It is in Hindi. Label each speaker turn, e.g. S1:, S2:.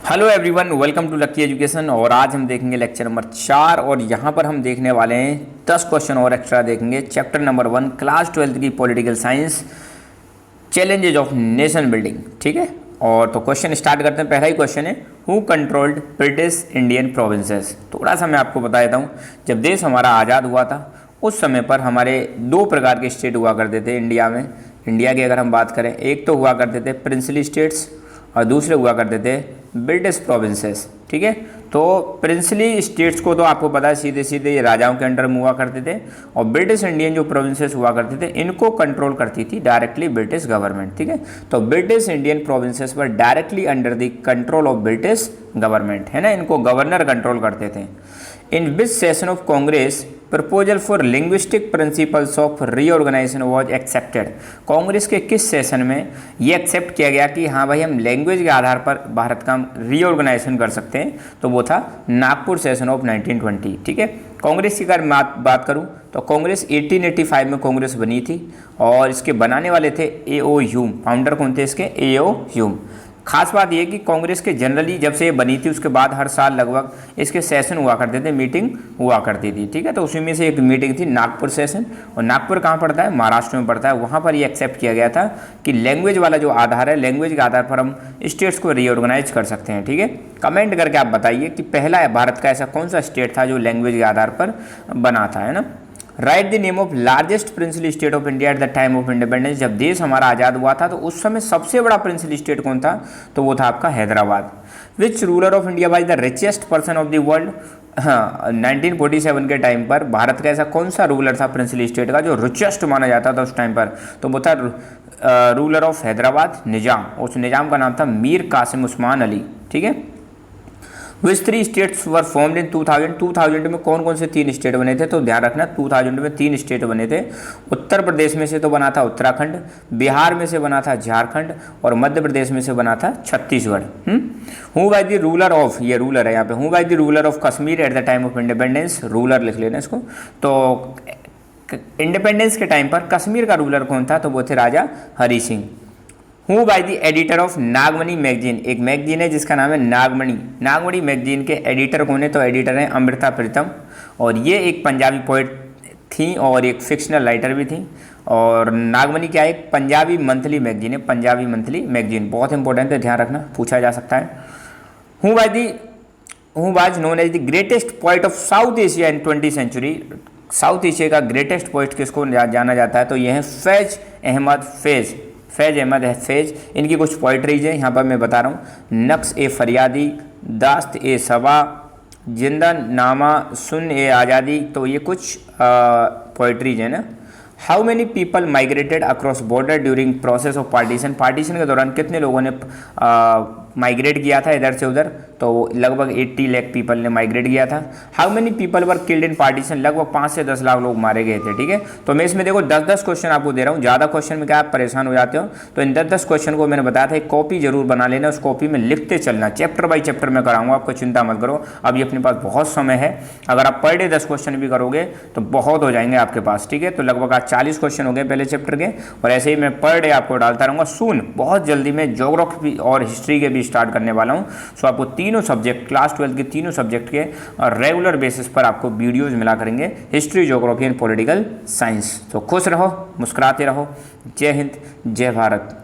S1: Hello everyone, welcome to Lucky Education. और आज हम देखेंगे लेक्चर नंबर 4 और यहाँ पर हम देखने वाले हैं 10 क्वेश्चन और एक्स्ट्रा देखेंगे। चैप्टर नंबर 1 क्लास 12 की political science, challenges of nation building. ठीक है, और तो क्वेश्चन स्टार्ट करते हैं। पहला ही क्वेश्चन है, who controlled British Indian provinces. थोड़ा सा मैं आपको बता देता हूँ, जब देश हमारा आज़ाद हुआ था उस समय पर हमारे दो प्रकार के स्टेट हुआ करते थे इंडिया में। इंडिया की अगर हम बात करें, एक तो हुआ करते थे प्रिंसली स्टेट्स और दूसरे हुआ करते थे ब्रिटिश प्रोविंसेस। ठीक है, तो प्रिंसली स्टेट्स को तो आपको पता है सीधे सीधे ये राजाओं के अंडर में हुआ करते थे, और ब्रिटिश इंडियन जो प्रोविंसेस हुआ करते थे इनको कंट्रोल करती थी डायरेक्टली ब्रिटिश गवर्नमेंट। ठीक है, तो ब्रिटिश इंडियन प्रोविंसेस पर directly under the control of British government, है ना, इनको गवर्नर कंट्रोल करते थे। In which session of Congress proposal for linguistic principles of reorganisation was accepted. Congress के किस सेशन में ये एक्सेप्ट किया गया कि हाँ भाई हम लैंग्वेज के आधार पर भारत का रीऑर्गेनाइजेशन कर सकते हैं, तो वो था नागपुर सेशन ऑफ 1920। ठीक है, कांग्रेस की अगर मैं बात करूँ तो कांग्रेस 1885 में कांग्रेस बनी थी, और इसके बनाने वाले थे A.O. ह्यूम। फाउंडर कौन थे इसके? A.O. ह्यूम। खास बात यह कि कांग्रेस के जनरली जब से ये बनी थी उसके बाद हर साल लगभग इसके सेशन हुआ करते थे, मीटिंग हुआ करती थी। ठीक है, तो उसी में से एक मीटिंग थी नागपुर सेशन, और नागपुर कहाँ पड़ता है? महाराष्ट्र में पड़ता है। वहाँ पर ये एक्सेप्ट किया गया था कि लैंग्वेज वाला जो आधार है, लैंग्वेज के आधार पर हम स्टेट्स को रीऑर्गेनाइज कर सकते हैं। ठीक है, कमेंट करके आप बताइए कि पहला भारत का ऐसा कौन सा स्टेट था जो लैंग्वेज के आधार पर बना था, है ना। Right the name of largest princely state of India at the time of independence. जब देश हमारा आज़ाद हुआ था तो उस समय सबसे बड़ा प्रिंसली स्टेट कौन था? तो वो था आपका Hyderabad. Which ruler of India was the richest person of the world. हाँ, 1947 के टाइम पर भारत का ऐसा कौन सा रूलर था प्रिंसली स्टेट का जो रिचेस्ट माना जाता था उस टाइम पर? तो वो था रूलर ऑफ हैदराबाद, निजाम। उस निजाम का नाम था मीर कासिम उस्मान अली। ठीक है, विच 3 स्टेट्स वर फॉर्म्ड इन 2000। 2000 में कौन कौन से 3 स्टेट बने थे? तो ध्यान रखना 2000 में 3 स्टेट बने थे। उत्तर प्रदेश में से तो बना था उत्तराखंड, बिहार में से बना था झारखंड, और मध्य प्रदेश में से बना था Chhattisgarh. Who was the ruler of, ये रूलर है यहाँ पे, who was the ruler of Kashmir at the time of independence. Ruler लिख लेना इसको। तो इंडिपेंडेंस के टाइम पर कश्मीर का रूलर कौन था? तो वो थे राजा Hari Singh. Who by the editor of Nagmani magazine. एक मैगजीन है जिसका नाम है नागमणि। नागमणि मैगजीन के एडिटर कौन है? तो एडिटर हैं अमृता प्रीतम, और ये एक पंजाबी पोइट थी और एक फिक्शनल राइटर भी थी। और नागमणि क्या है? एक पंजाबी मंथली मैगजीन है, पंजाबी मंथली मैगजीन। बहुत इंपॉर्टेंट है, ध्यान रखना, पूछा जा सकता है। Who was known as the greatest poet of South Asia in 20th century. South Asia का ग्रेटेस्ट पोइट किसको जाना जाता है? तो ये है फैज अहमद फैज। फैज अहमद है फैज। इनकी कुछ पोइट्रीज हैं यहाँ पर मैं बता रहा हूँ। नक्श ए फरियादी, दास्त ए सबा, जिंदा नामा, सुन ए आज़ादी। तो ये कुछ पोइट्रीज है ना। How many people migrated across border during process of partition. Partition के दौरान कितने लोगों ने माइग्रेट किया था इधर से उधर? तो लगभग 80 लाख पीपल ने माइग्रेट किया था। How many people were killed in partition. लगभग 5 से 10 लाख लोग मारे गए थे। ठीक है, तो मैं इसमें देखो 10-10 क्वेश्चन आपको दे रहा हूँ। ज़्यादा क्वेश्चन में क्या आप परेशान हो जाते हो, तो इन 10-10 क्वेश्चन को मैंने बताया था, एक कॉपी जरूर बना लेना, उस कॉपी में लिखते चलना। चैप्टर बाई चैप्टर में कराऊंगा, आपको चिंता मत करो। अभी अपने पास बहुत समय है। अगर आप पर डे 10 क्वेश्चन भी करोगे तो बहुत हो जाएंगे आपके पास। ठीक है, तो लगभग आज 40 क्वेश्चन हो गए पहले चैप्टर के, और ऐसे ही मैं पर डे आपको डालता रहूँगा। सून, बहुत जल्दी मैं ज्योग्राफी और हिस्ट्री के भी स्टार्ट करने वाला हूँ। सो आपको तीनों सब्जेक्ट, क्लास 12 के तीनों सब्जेक्ट के रेगुलर बेसिस पर आपको वीडियोज मिला करेंगे, history, geography and political science. तो खुश रहो, मुस्कुराते रहो। जय हिंद, जय भारत।